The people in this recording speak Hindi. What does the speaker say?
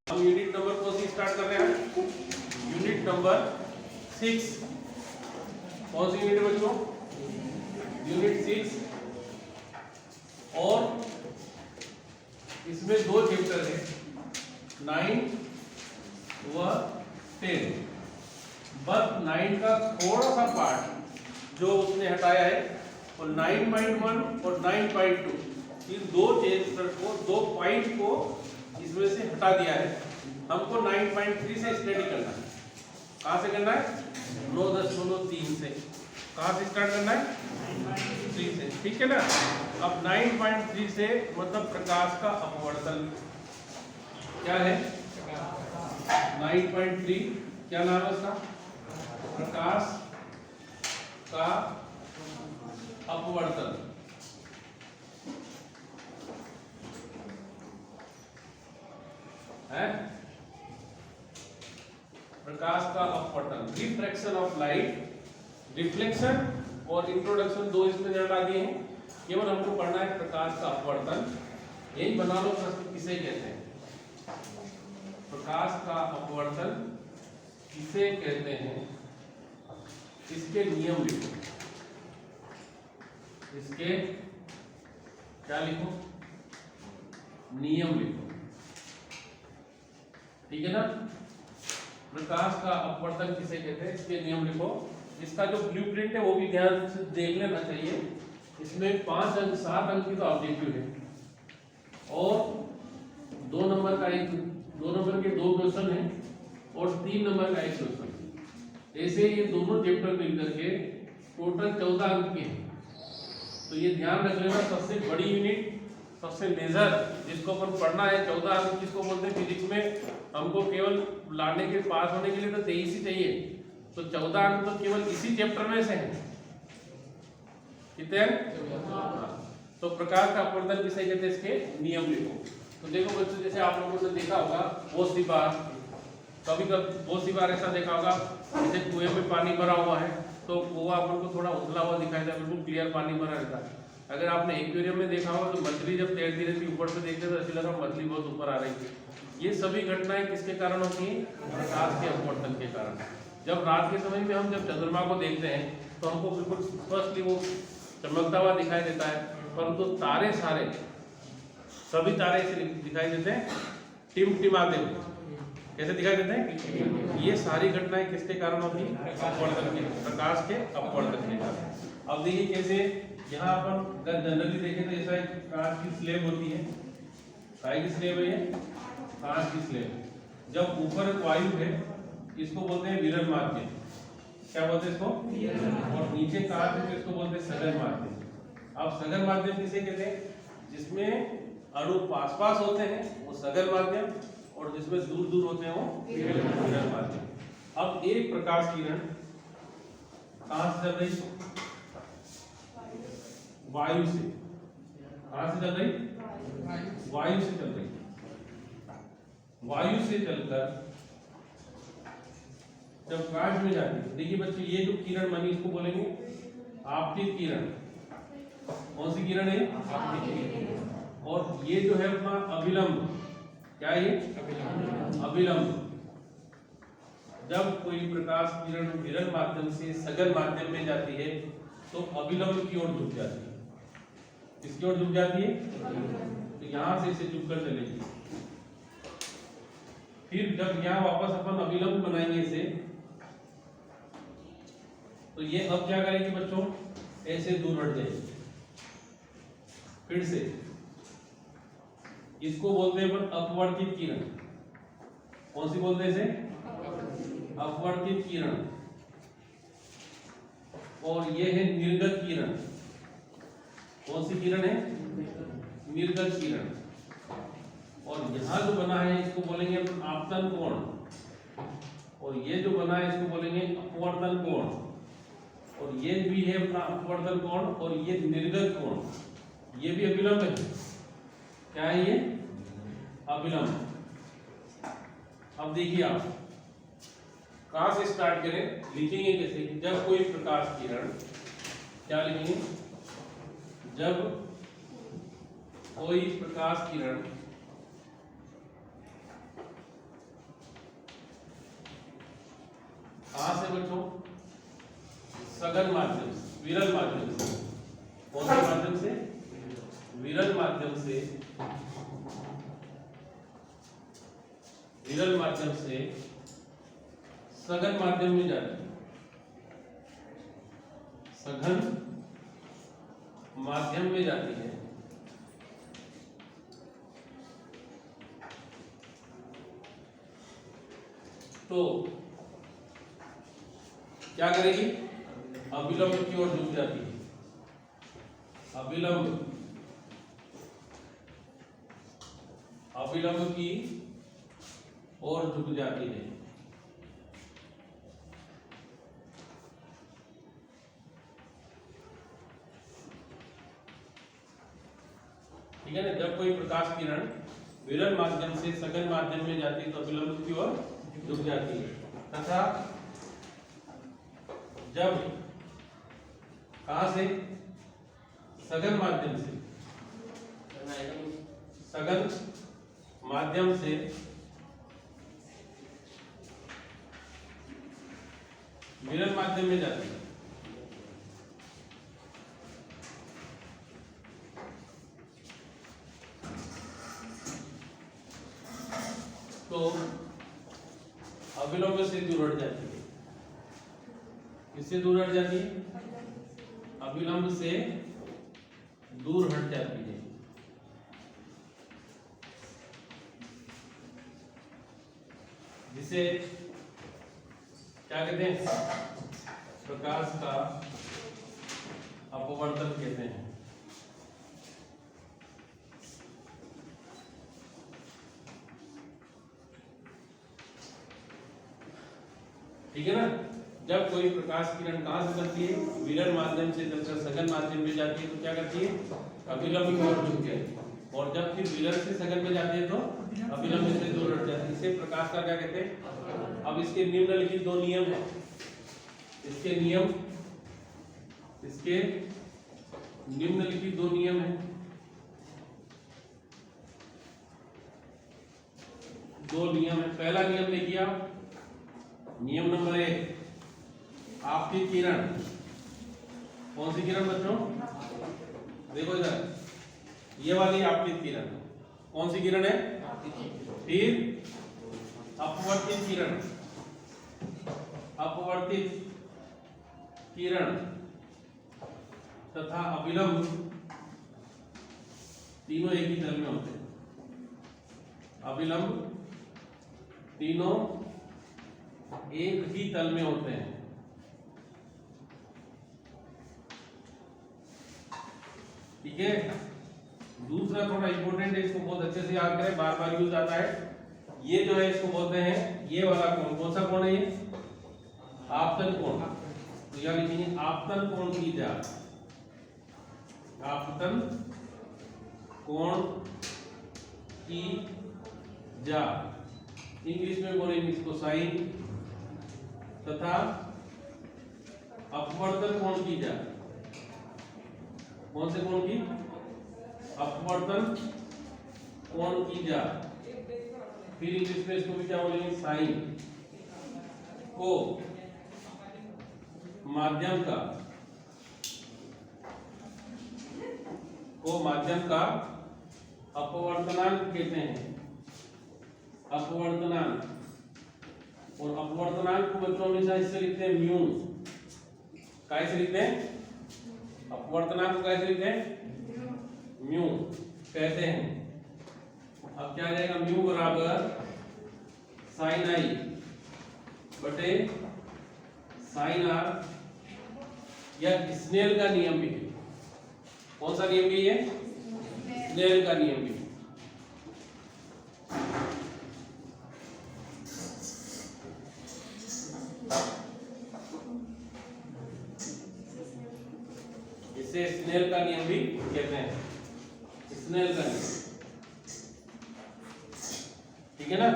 हम यूनिट नंबर कौन सी स्टार्ट कर रहे हैं? Unit number 6। कौन सी यूनिट बच्चों? यूनिट 6। और इसमें दो चैप्टर है, 9 व 10। बस 9 का थोड़ा सा पार्ट जो उसने हटाया है, और 9.1 और 9.2 इन दो चैप्टर को, दो पॉइंट को इसमें से हटा दिया है। हमको 9.3 से स्टडी करना है। कहाँ से करना है? 9.3 से। कहाँ से स्टार्ट करना है? 9.3 से, ठीक है ना। अब 9.3 से मतलब प्रकाश का अपवर्तन क्या है? 9.3 क्या नाम है उसका? प्रकाश का अपवर्तन है। प्रकाश का अपवर्तन, रिफ्रैक्शन ऑफ लाइट। रिफ्लेक्शन और इंट्रोडक्शन दो इसमें हटा दिए हैं। केवल हमको पढ़ना है प्रकाश का अपवर्तन। यही बना लो प्रश्न किसे कहते हैं? प्रकाश का अपवर्तन किसे कहते हैं? इसके नियम लिखो। इसके क्या लिखो? नियम लिखो, ठीक है ना। प्रकाश का अपवर्तन किसे कहते हैं, इसके नियम लिखो। इसका जो ब्लूप्रिंट है वो भी ध्यान से देख लेना चाहिए। इसमें 5 अंक 7 अंक की तो ऑब्जेक्टिव है, और 2 नंबर का एक, 2 नंबर के 2 क्वेश्चन है, और 3 नंबर का एक क्वेश्चन। ऐसे ये दोनों चैप्टर मिलकर के टोटल 14 अंक के हैं। तो ये ध्यान रख लेना, सबसे बड़ी यूनिट, सबसे मेजर जिसको अपन पढ़ना है 14 अंक किसको बोलते हैं फिजिक्स में? हमको केवल लाने के पास होने के लिए तो 23 ही चाहिए, तो 14 अंक तो केवल इसी चैप्टर में से हैं। कितने हैं? तो प्रकाश का अपवर्तन किसे कहते हैं, इसके नियम लिखो। तो देखो बच्चों, जैसे आप लोगों ने देखा होगा बहुत सी बार, कभी बहुत सी बार ऐसा देखा होगा, जैसे कुएं में पानी भरा हुआ है तो कुआं अपन को थोड़ा उथला हुआ दिखाई देता है, बिल्कुल क्लियर पानी भरा रहता है। अगर आपने एक्वेरियम में देखा होगा तो मछली जब तैरती रहती है ऊपर से देखते तो ऐसा लगा मछली बहुत ऊपर आ रही है। ये सभी घटनाएं किसके कारण होती हैं? प्रकाश के अपवर्तन के कारण। जब रात के समय में हम जब चंद्रमा को देखते हैं तो हमको बिल्कुल स्पष्टली वो चमकता हुआ दिखाई देता है, परंतु तारे सारे सभी तारे ऐसे दिखाई देते हैं टिमटिमाते हुए। कैसे दिखाई देते हैं? ये सारी घटनाएं किसके कारण होती है? अपवर्तन के, प्रकाश के अपवर्तन के कारण। अब देखिए कैसे, यहाँ अपन जनरली देखें तो ऐसा एक कांच की स्लेब होती है। काय की स्लेब है ये? कांच की स्लेब। जब ऊपर वायु है, इसको बोलते हैं विरल माध्यम। क्या बोलते हैं इसको? और नीचे कांच है तो इसको बोलते हैं सघन माध्यम। अब सघन माध्यम किसे कहते हैं? जिसमें अणु पास पास होते हैं वो सघन माध्यम, और जिसमें दूर दूर होते हैं वो विरल माध्यम। अब एक प्रकाश किरण कहां से चल रही? वायु से। कहां से चल रही? वायु से चल रही। वायु से चलकर जब कांच में जाती है, देखिए बच्चे ये जो किरण बनी इसको बोलेंगे आपतित किरण। कौन सी किरण है? आपतित किरण। और ये जो है अपना अभिलंब, क्या है ये? अभिलंब। जब कोई प्रकाश किरण विरल माध्यम से सघन माध्यम में जाती है तो अभिलंब की ओर झुक जाती है। किसकी ओर झुक जाती है? तो यहां से इसे झुककर चलेगी। फिर जब यहां वापस अपन अभिलंब बनाएंगे इसे, तो ये अब क्या करेगी बच्चों? ऐसे दूर हट जाएगी। फिर से इसको बोलते हैं अपन अपवर्तित किरण। कौन सी बोलते हैं इसे? अपवर्तित किरण। और ये है निर्गत किरण। कौन सी किरण है? निर्गत किरण। और यहां जो बना है इसको बोलेंगे अपन आपतन कोण, और ये जो बना है इसको बोलेंगे अपवर्तन कोण। और ये भी है अपना अपवर्तन कोण, और ये निर्गत कोण, ये भी अभिलंब है। क्या है ये? अभिलंब। अब देखिए आप कहां से स्टार्ट करें, लिखेंगे कैसे? जब कोई प्रकाश किरण, क्या लिखेंगे? जब कोई प्रकाश किरण बच्चों सघन माध्यम से, विरल माध्यम से। कौन से माध्यम से? विरल माध्यम से, विरल माध्यम से सघन माध्यम में जाती है, सघन माध्यम में जाती है। तो क्या करेगी? अविलंब की ओर झुक जाती है, अविलंब, अविलंब की ओर झुक जाती है। ठीक है ना? जब कोई प्रकाश किरण विरल माध्यम से सघन माध्यम में जाती है तो अविलंब की ओर झुक जाती है। तथा जब कहां से? सघन माध्यम से, सघन माध्यम से विरल माध्यम में जाती है तो अविलंब से दूर हट जाती है। किससे दूर हट जाती है? अविलंब से दूर हट जाती है। जिसे क्या कहते हैं? प्रकाश का अपवर्तन कहते हैं। ठीक है ना? जब कोई प्रकाश किरण कहां से चलती है? विरल माध्यम से चलकर सघन माध्यम में जाती है तो क्या करती है? अविलंब की ओर झुक जाती है। और जब फिर विरल से सघन में जाती है तो अविलंब से दूर हट जाती है। इसे प्रकाश का क्या कहते हैं? अब इसके निम्नलिखित दो नियम हैं। इसके नियम, इसके निम्नलिखित दो नियम हैं। दो नियम है। पहला नियम देखिए आप, नियम नंबर 1, आपतित किरण। कौन सी किरण बच्चों? देखो इधर, ये वाली आपतित किरण। कौन सी किरण है? फिर अपवर्तित किरण, अपवर्तित किरण तथा अविलंब, तीनों एक ही तल में होते हैं। अविलंब तीनों एक ही तल में होते हैं। ठीक है? दूसरा थोड़ा इंपॉर्टेंट है, इसको बहुत अच्छे से याद करें, बार बार यूज आता है। ये जो है इसको बोलते हैं, ये वाला कोण, कौन सा कोण है ये? आपतन कोण। तो यह लिखिए आपतन कोण की जात, आपतन कोण की जात। इंग्लिश में बोलेंगे इसको साइन। तथा अपवर्तन कोण की जात। कौन से कोण की? अपवर्तन कोण की जात। फिर इंग्लिश में इसको भी क्या बोलेंगे? साइन। को माध्यम का, को माध्यम का अपवर्तनांक कहते हैं। अपवर्तनांक। और अपवर्तनांक को बच्चों हमेशा इससे लिखते हैं म्यू। कैसे लिखते हैं? अपवर्तनांक को कैसे लिखते हैं? म्यू कहते हैं। अब क्या आ जाएगा? म्यू बराबर साइन आई बटे साइन आर। यह स्नेल का नियम भी है। कौन सा नियम भी है? स्नेल का नियम भी। इसे स्नेल का नियम भी कहते हैं। स्नेल का नियम। ठीक है ना?